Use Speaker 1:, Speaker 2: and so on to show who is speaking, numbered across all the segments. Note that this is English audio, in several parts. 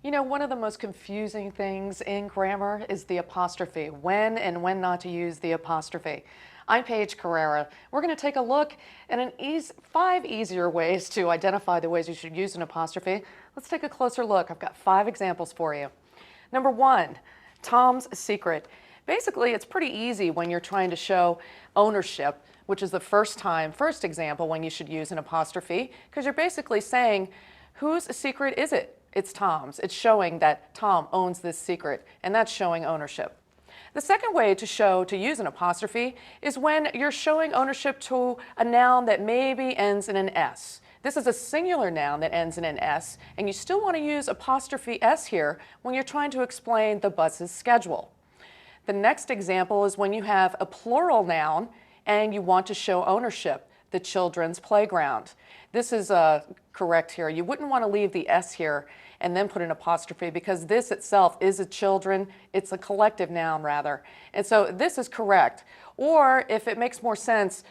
Speaker 1: You know, one of the most confusing things in grammar is the apostrophe, when and when not to use the apostrophe. I'm Paige Carrera. We're going to take a look at 5 easier ways to identify the ways you should use an apostrophe. Let's take a closer look. I've got 5 examples for you. Number 1, Tom's secret. Basically, it's pretty easy when you're trying to show ownership, which is the first example when you should use an apostrophe, because you're basically saying, whose secret is it? It's Tom's. It's showing that Tom owns this secret, and that's showing ownership. The second way to use an apostrophe is when you're showing ownership to a noun that maybe ends in an S. This is a singular noun that ends in an S, and you still want to use apostrophe S here when you're trying to explain the bus's schedule. The next example is when you have a plural noun and you want to show ownership, the children's playground. This is correct here. You wouldn't want to leave the S here and then put an apostrophe because this itself is a children. It's a collective noun rather. And so this is correct. Or if it makes more sense,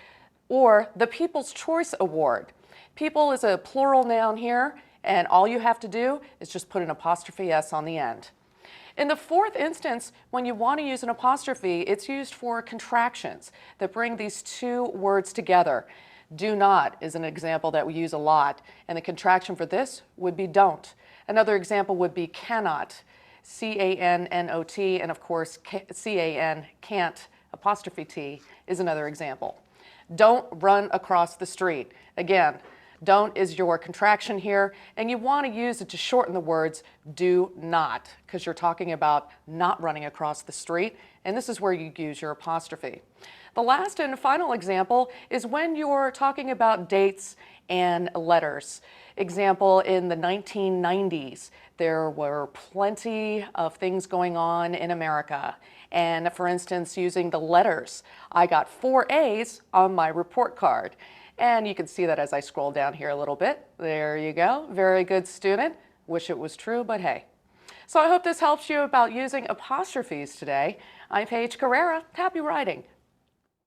Speaker 1: or the People's Choice Award. People is a plural noun here, and all you have to do is just put an apostrophe S on the end. In the fourth instance, when you want to use an apostrophe, it's used for contractions that bring these two words together. Do not is an example that we use a lot, and the contraction for this would be don't. Another example would be cannot, C-A-N-N-O-T, and of course C-A-N, can't, apostrophe T, is another example. Don't run across the street. Again, don't is your contraction here, and you want to use it to shorten the words do not, because you're talking about not running across the street, and this is where you use your apostrophe. The last and final example is when you're talking about dates and letters. Example, in the 1990s, there were plenty of things going on in America. And for instance, using the letters, I got 4 A's on my report card. And you can see that as I scroll down here a little bit. There you go. Very good student. Wish it was true, but hey. So I hope this helps you about using apostrophes today. I'm Paige Carrera. Happy writing.